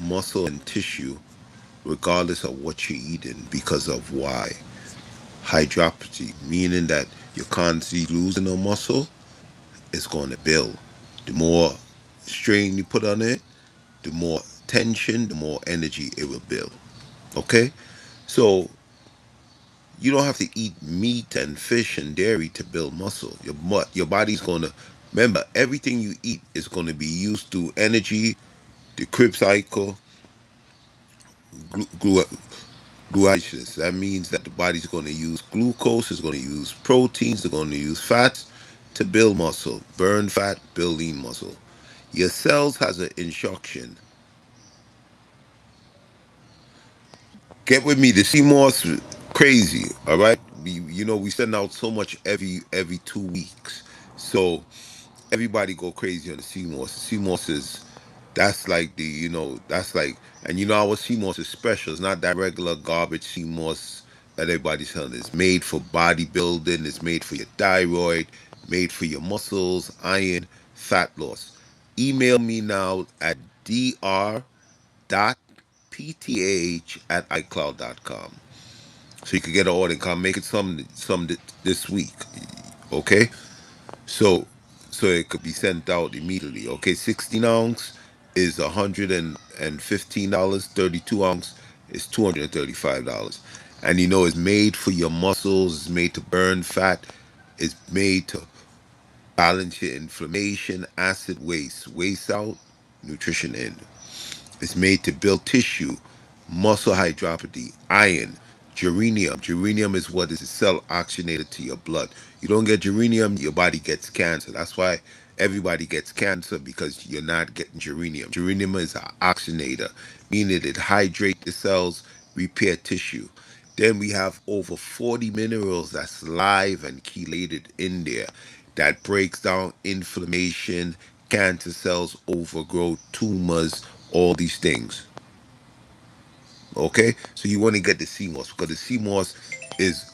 muscle and tissue regardless of what you're eating because of why. Hydropathy, meaning that you can't see losing a muscle, is going to build. The more strain you put on it, the more tension, the more energy it will build. Okay? So you don't have to eat meat and fish and dairy to build muscle. Your body's going to remember everything you eat is going to be used to energy, the Krebs cycle, glu- glu- glucolysis. That means that the body's going to use glucose, it's going to use proteins, it's going to use fats to build muscle. Burn fat, build lean muscle. Your cells has an instruction. Get with me. The CMOS crazy. All right. We send out so much every 2 weeks. So everybody go crazy on the CMOS. The CMOS is that's like that's like, and our CMOS is special. It's not that regular garbage CMOS that everybody's selling. It's made for bodybuilding. It's made for your thyroid. Made for your muscles, iron, fat loss. Email me now at dr.pth@icloud.com so you can get an order and come make it some this week. Okay, so it could be sent out immediately. Okay, 16 ounce is $115. 32 ounce is $235. And it's made for your muscles. It's made to burn fat. It's made to balance your inflammation, acid waste out, nutrition in. It's made to build tissue, muscle hydropathy, iron, geranium. Geranium is what is a cell oxygenator to your blood. You don't get geranium, your body gets cancer. That's why everybody gets cancer, because you're not getting geranium. Geranium is an oxygenator, meaning it hydrates the cells, repair tissue. Then we have over 40 minerals that's live and chelated in there that breaks down inflammation, cancer cells, overgrowth, tumors, all these things. Okay, so you want to get the CMOS because the CMOS is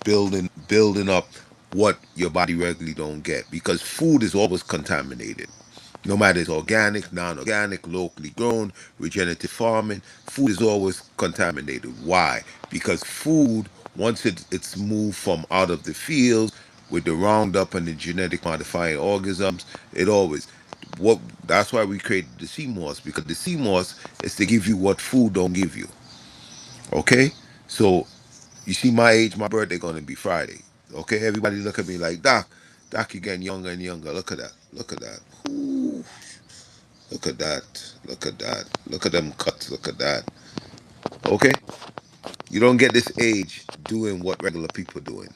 building up what your body regularly don't get, because food is always contaminated. No matter it's organic, non-organic, locally grown, regenerative farming, food is always contaminated. Why? Because food, once it's moved from out of the fields with the Roundup and the genetic modifying organisms, it always what that's why we created the CMOS, because the CMOS is to give you what food don't give you. Okay? So you see my age, my birthday gonna be Friday. Okay, everybody look at me like, Doc, you're getting younger and younger. Look at that. Look at that. Ooh, look at that. Look at that. Look at them cuts. Look at that. Okay? You don't get this age doing what regular people doing.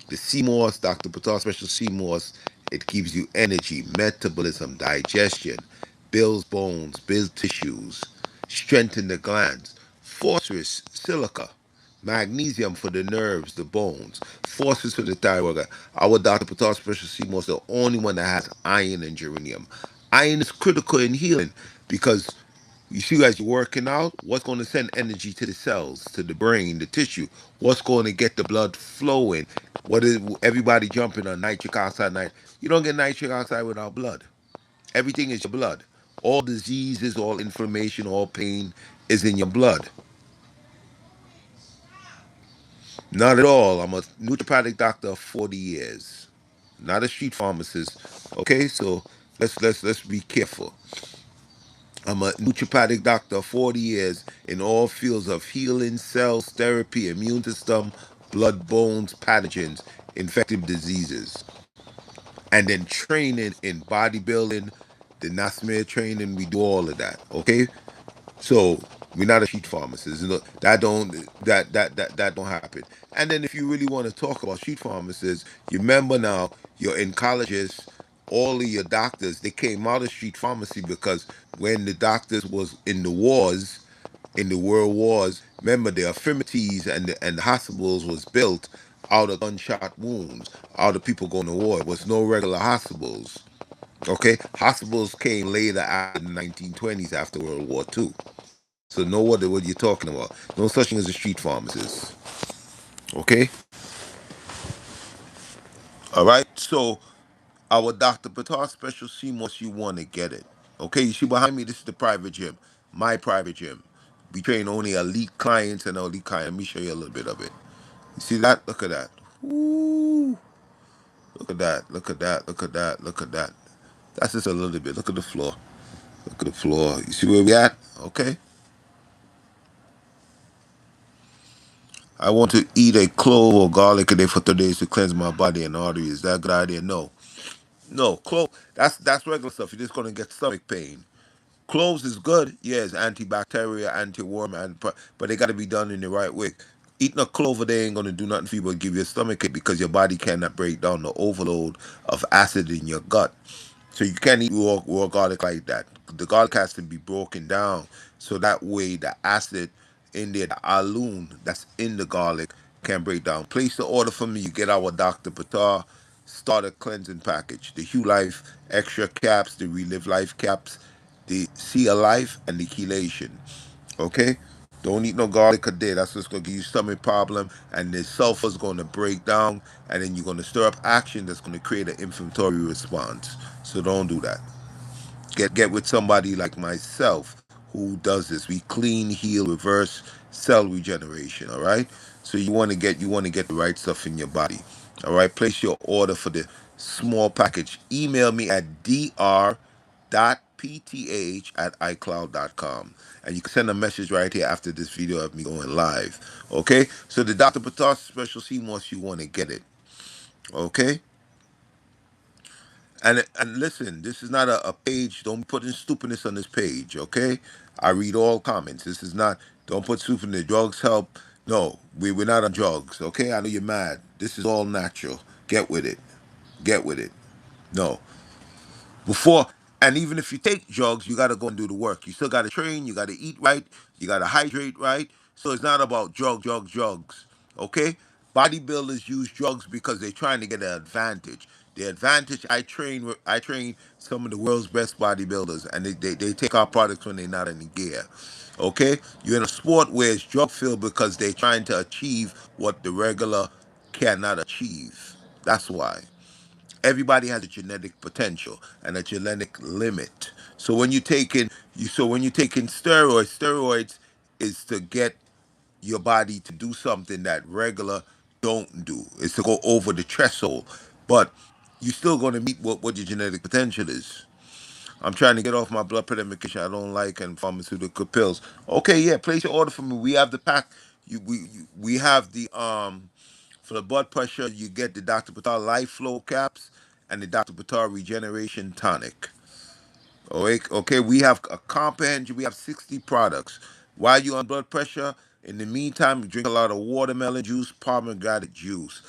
The CMOS, Dr. Patel Special CMOS, it gives you energy, metabolism, digestion, builds bones, builds tissues, strengthen the glands, phosphorus, silica, magnesium for the nerves, the bones, phosphorus for the thyroid. Our Dr. Patel Special CMOS is the only one that has iron and geranium. Iron is critical in healing because you see, as you're working out, what's going to send energy to the cells, to the brain, the tissue? What's going to get the blood flowing? What is everybody jumping on nitric oxide? You don't get nitric oxide without blood. Everything is your blood. All diseases, all inflammation, all pain is in your blood. Not at all. I'm a naturopathic doctor of 40 years, not a street pharmacist. Okay, so let's be careful. I'm a naturopathic doctor, 40 years in all fields of healing, cells, therapy, immune system, blood, bones, pathogens, infective diseases. And then training in bodybuilding, the NASMER training, we do all of that. Okay? So we're not a sheet pharmacist. That don't happen. And then if you really want to talk about sheet pharmacists, you remember now your oncologists, all of your doctors, they came out of street pharmacy because when the doctors was in the wars, in the world wars, remember the infirmities and the hospitals was built out of gunshot wounds, out of people going to war. It was no regular hospitals. Okay, hospitals came later after the 1920s, after World War II. So know what you're talking about. No such thing as a street pharmacist. Okay? All right. So our Dr. Patar Special CMOS, you want to get it. Okay, you see behind me, this is the private gym. my private gym. We train only elite clients and elite clients. Let me show you a little bit of it. You see that? Look at that. Ooh. Look at that. Look at that. Look at that. Look at that. That's just a little bit. Look at the floor. Look at the floor. You see where we at? Okay. I want to eat a clove or garlic a day for 30 days to cleanse my body and arteries. Is that a good idea? No. No, clove. That's regular stuff. You're just gonna get stomach pain. Cloves is good, yes, antibacterial, anti-worm, but they got to be done in the right way. Eating a clove a day ain't gonna do nothing for you but give you a stomach ache because your body cannot break down the overload of acid in your gut. So you can't eat raw garlic like that. The garlic has to be broken down so that way the acid in there, the alum that's in the garlic, can break down. Place the order for me. You get our Dr. Patar starter cleansing package, the Hue Life extra caps, the Relive Life caps, the Sea of Life, and the chelation. Okay? Don't eat no garlic a day. That's what's gonna give you stomach problem, and the sulfur's gonna break down, and then you're gonna stir up action that's gonna create an inflammatory response. So don't do that. Get with somebody like myself who does this. We clean, heal, reverse cell regeneration. All right. So you want to get the right stuff in your body. All right. Place your order for the small package. Email me at dr.pth@icloud.com, and you can send a message right here after this video of me going live. Okay. So the Dr. Patas special CMOS, you want to get it. Okay. And listen, this is not a page. Don't put in stupidness on this page, okay? I read all comments. This is not. Don't put stupid. Drugs help. No, we're not on drugs, okay? I know you're mad. This is all natural. Get with it. Get with it. No, before, and even if you take drugs, you got to go and do the work. You still got to train. You got to eat right. You got to hydrate right. So it's not about drugs. Okay? Bodybuilders use drugs because they're trying to get an advantage. The advantage, I train some of the world's best bodybuilders, and they take our products when they're not in the gear. Okay? You're in a sport where it's drug filled because they're trying to achieve what the regular cannot achieve. That's why. Everybody has a genetic potential and a genetic limit. So when you taking steroids is to get your body to do something that regular don't do. It's to go over the threshold. But you're still going to meet what your genetic potential is. I'm trying to get off my blood pressure medication I don't like and pharmaceutical pills. Okay, yeah, place your order for me. We have the pack. We have the for the blood pressure. You get the Dr. Patar Life Flow caps and the Dr. Patar Regeneration Tonic. Okay, we have a comprehensive. We have 60 products. While you're on blood pressure, in the meantime, you drink a lot of watermelon juice, pomegranate juice.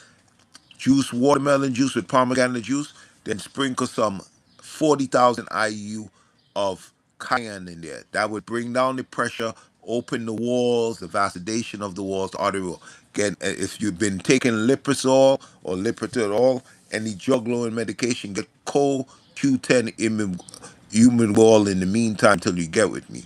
Juice watermelon juice with pomegranate juice, then sprinkle some 40,000 IU of cayenne in there. That would bring down the pressure, open the walls, the vasodilation of the walls, the arterial. Again, if you've been taking Lipizzole or Lipitor, any drug-lowering medication, get CoQ10 human wall in the meantime till you get with me.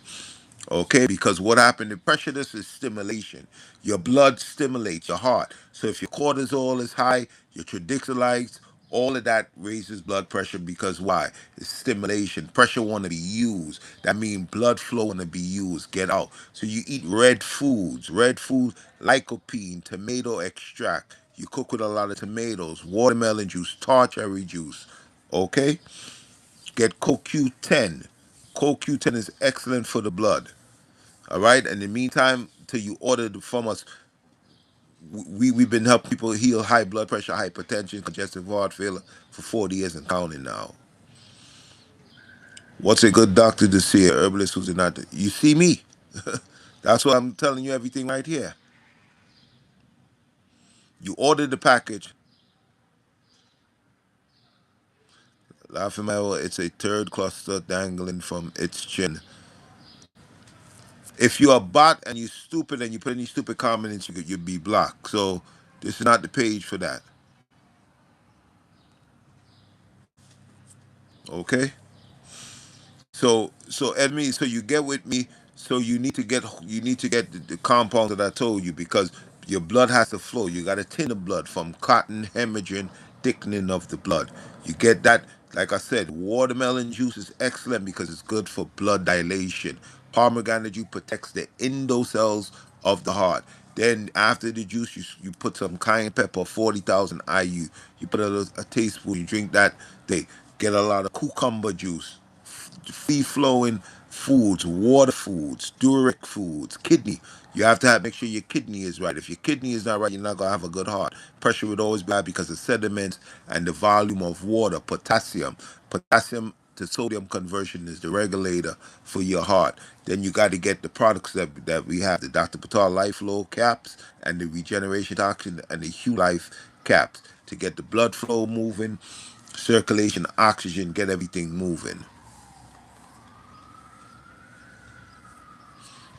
Okay, because what happened, the pressure this is stimulation. Your blood stimulates your heart. So if your cortisol is high, your triglycerides, all of that raises blood pressure because why? It's stimulation. Pressure want to be used. That means blood flow want to be used. Get out. So you eat red foods. Red food, lycopene, tomato extract. You cook with a lot of tomatoes, watermelon juice, tar cherry juice. Okay? Get CoQ10. CoQ10 is excellent for the blood. All right. In the meantime, till you order from us, we've been helping people heal high blood pressure, hypertension, congestive heart failure for 40 years and counting now. What's a good doctor to see? A herbalist who's not? You see me. That's why I'm telling you everything right here. You order the package. Laughing my way, it's a third cluster dangling from its chin. If you're a bot and you're stupid and you put any stupid comments, you'd be blocked. So this is not the page for that. Okay. So Edme, so you get with me. So you need to get the compounds that I told you because your blood has to flow. You got to thin the blood from cotton, hemorrhaging, thickening of the blood. You get that. Like I said, watermelon juice is excellent because it's good for blood dilation. Pomegranate juice protects the endo cells of the heart. Then after the juice, you put some cayenne pepper, 40,000 IU. You put a teaspoon, you drink that. They get a lot of cucumber juice, free flowing foods, water foods, diuretic foods, kidney. You have to make sure your kidney is right. If your kidney is not right, you're not gonna have a good heart. Pressure would always be high because of sediments and the volume of water. Potassium to sodium conversion is the regulator for your heart. Then you got to get the products that we have: the Dr. Patar Life Flow caps and the regeneration toxin and the Hue Life caps to get the blood flow moving, circulation, oxygen, get everything moving.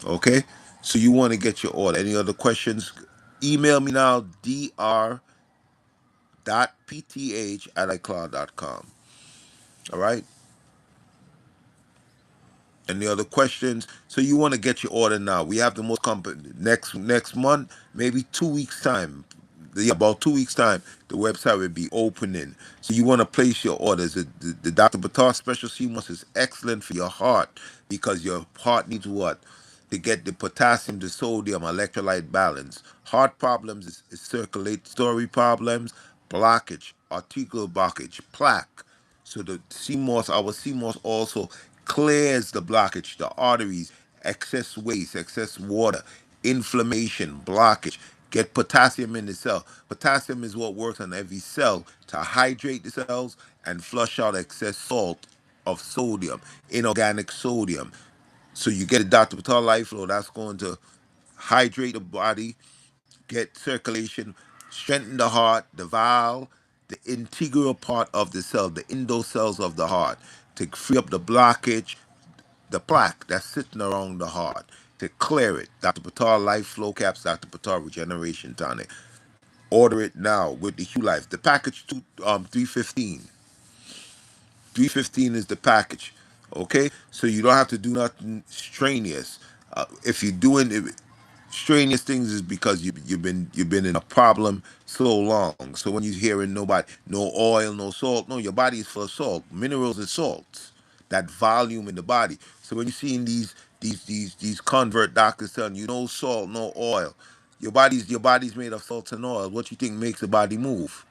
Okay, so you want to get your order. Any other questions? Email me now, dr.pth@icloud.com. All right. Any other questions? So you want to get your order now. We have the most company next month, maybe 2 weeks time. Yeah, about 2 weeks time, the website will be opening. So you want to place your orders. The Dr. Batar Special CMOS is excellent for your heart because your heart needs what? To get the potassium, the sodium, electrolyte balance. Heart problems is circulatory problems, blockage, arterial blockage, plaque. So the CMOS, our CMOS also clears the blockage, the arteries, excess waste, excess water, inflammation, blockage. Get potassium in the cell. Potassium is what works on every cell to hydrate the cells and flush out excess salt of sodium, inorganic sodium. So you get a Dr. Patel Life Flow that's going to hydrate the body, get circulation, strengthen the heart, the valve, the integral part of the cell, the endo cells of the heart, to free up the blockage, the plaque that's sitting around the heart, to clear it. Dr. Patar Life Flow Caps, Dr. Patar Regeneration Tonic. Order it now with the Hue Life. The package 315. 315 is the package. Okay? So you don't have to do nothing strenuous. If you're doing it, strenuous things is because you've been in a problem so long. So when you're hearing nobody, no oil, no salt, no, your body is full of salt, minerals and salts, that volume in the body. So when you're seeing these convert doctors telling you no salt, no oil, your body's made of salt and oil. What you think makes the body move?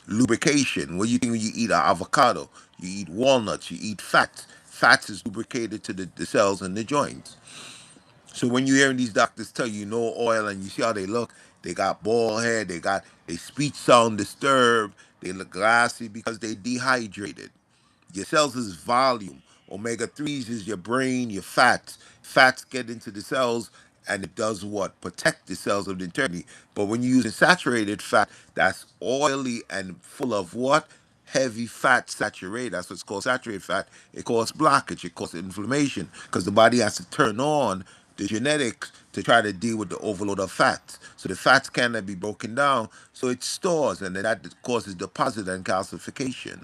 Lubrication. What do you think when you eat an avocado? You eat walnuts, you eat fats. Fats is lubricated to the cells and the joints. So when you're hearing these doctors tell you no oil and you see how they look, they got bald head, their speech sound disturbed, they look glassy because they dehydrated. Your cells is volume. Omega 3s is your brain, your fats. Fats get into the cells and it does what? Protect the cells of the internity. But when you're using saturated fat, that's oily and full of what? Heavy fat saturated. That's what's called saturated fat. It causes blockage, it causes inflammation because the body has to turn on the genetics to try to deal with the overload of fats. So the fats cannot be broken down, so it stores and then that causes deposit and calcification.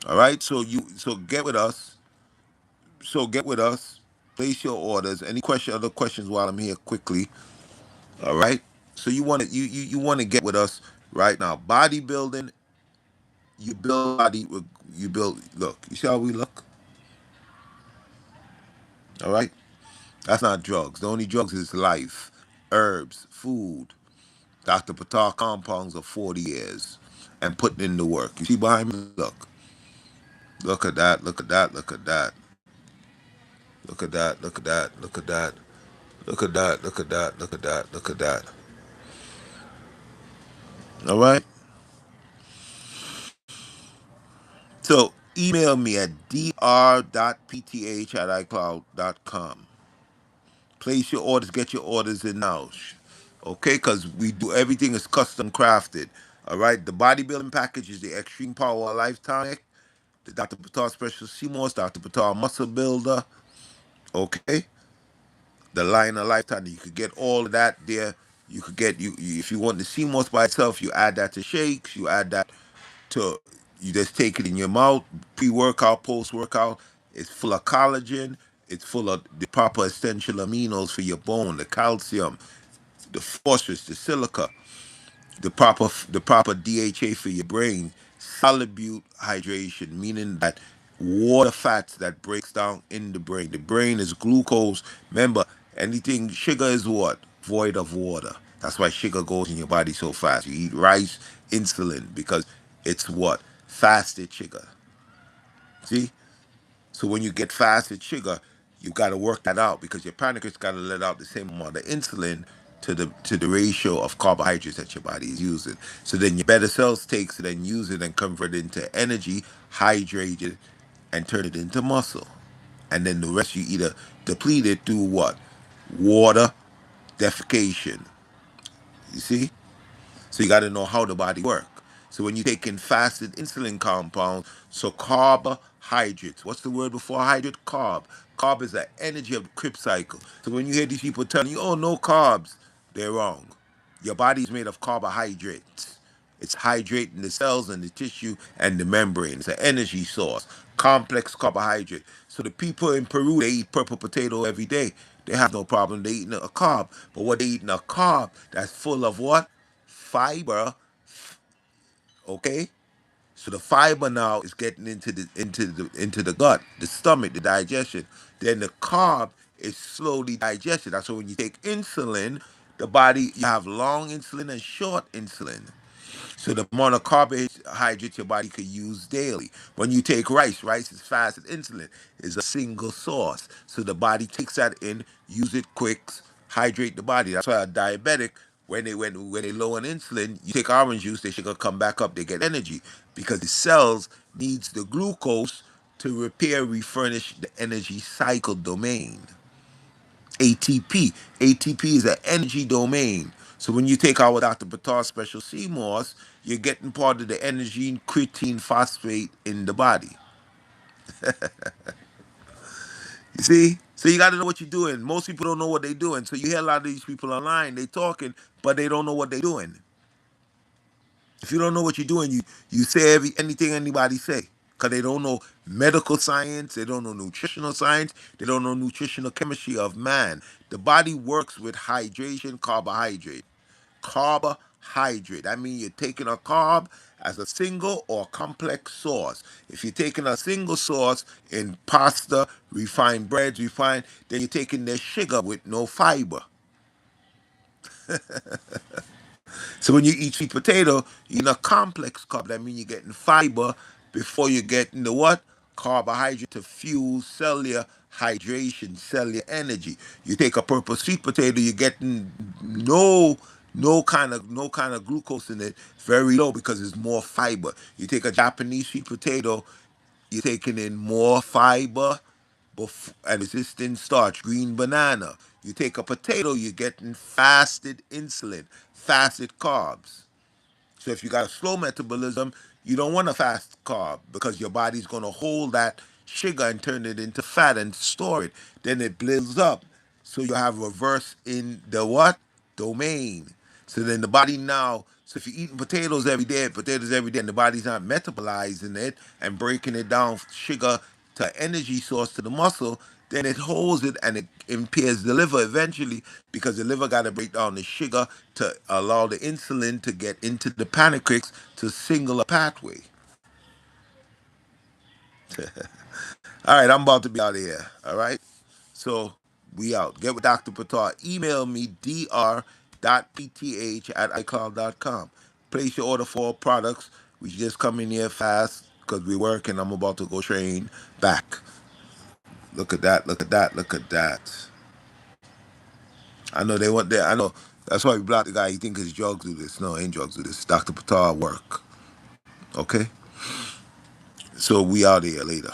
All right, so get with us. So get with us. Place your orders. Any other questions while I'm here quickly. All right. So you want to get with us right now. Bodybuilding, you build body. You build. Look, you see how we look. All right. That's not drugs. The only drugs is life, herbs, food. Dr. Patar compounds of 40 years and putting in the work. You see behind me? Look. Look at that. Look at that. Look at that. Look at that. Look at that. Look at that. Look at that. Look at that. Look at that. Look at that. All right. So email me at dr.pth@icloud.com. Place your orders. Get your orders in now. Okay, because we do everything is custom crafted. All right. The bodybuilding package is the Extreme Power Lifetime. The Dr. Patar Special CMOS, Dr. Patar Muscle Builder. Okay. The line of lifetime. You could get all of that there. You could get if you want the CMOS by itself, you add that to shakes, you add that to you just take it in your mouth, pre-workout, post-workout. It's full of collagen, it's full of the proper essential aminos for your bone, the calcium, the phosphorus, the silica, the proper DHA for your brain, solid butte hydration, meaning that water fats that breaks down in the brain. The brain is glucose. Remember, anything sugar is what? Void of water. That's why sugar goes in your body so fast. You eat rice, insulin, because it's what? Fasted sugar. See? So when you get fasted sugar, you got to work that out because your pancreas got to let out the same amount of insulin to the ratio of carbohydrates that your body is using. So then your better cells takes it and use it and convert it into energy, hydrate it, and turn it into muscle. And then the rest you either deplete it through what? Water, defecation. You see? So you got to know how the body works. So when you take in fasted insulin compounds, so carbohydrates. What's the word before hydrate? Carb. Carb is the energy of the Krebs cycle. So when you hear these people telling you, "Oh, no carbs," they're wrong. Your body is made of carbohydrates. It's hydrating the cells and the tissue and the membrane. It's an energy source, complex carbohydrate. So the people in Peru, they eat purple potato every day. They have no problem. They eating a carb. But what they eating a carb that's full of what? Fiber, okay? So the fiber now is getting into the gut, the stomach, the digestion. Then the carb is slowly digested. That's why when you take insulin, the body you have long insulin and short insulin. So the amount of carbohydrates your body could use daily. When you take rice, rice is fasted insulin, is a single source. So the body takes that in, use it quick, hydrate the body. That's why a diabetic, when they low on insulin, you take orange juice, they sugar come back up, they get energy because the cells needs the glucose to repair, refurnish the energy cycle domain. ATP. ATP is an energy domain. So when you take our Dr. Batar Special CMOS, you're getting part of the energy creatine phosphate in the body. You see? So you got to know what you're doing. Most people don't know what they're doing. So you hear a lot of these people online, they talking, but they don't know what they're doing. If you don't know what you're doing, you say anything anybody say. Because they don't know medical science, they don't know nutritional science, they don't know nutritional chemistry of man. The body works with hydration, carbohydrate. Carbohydrate. I mean, you're taking a carb as a single or complex source. If you're taking a single source in pasta, refined breads, then you're taking the sugar with no fiber. So when you eat sweet potato, you're in a complex carb. That means you're getting fiber before you're getting the what? Carbohydrate to fuel cellular hydration, cellular energy. You take a purple sweet potato, you're getting no kind of glucose in it, very low because it's more fiber. You take a Japanese sweet potato, you're taking in more fiber and resistant starch, green banana. You take a potato, you're getting fasted insulin, fasted carbs. So if you got a slow metabolism, you don't want a fast carb because your body's going to hold that sugar and turn it into fat and store it. Then it builds up. So you have reverse in the what? Domain. So then the body now, so if you're eating potatoes every day, and the body's not metabolizing it and breaking it down sugar to energy source to the muscle, then it holds it and it impairs the liver eventually because the liver got to break down the sugar to allow the insulin to get into the pancreas to signal a pathway. All right, I'm about to be out of here. All right. So we out. Get with Dr. Patar. Email me dr.pth@icloud.com. Place your order for all products. We just come in here fast because we work and I'm about to go train back. Look at that. Look at that. Look at that. I know they want that. I know. That's why we blocked the guy. He think his drugs do this. No, ain't drugs do this. Dr. Patar work. Okay? So we out here later.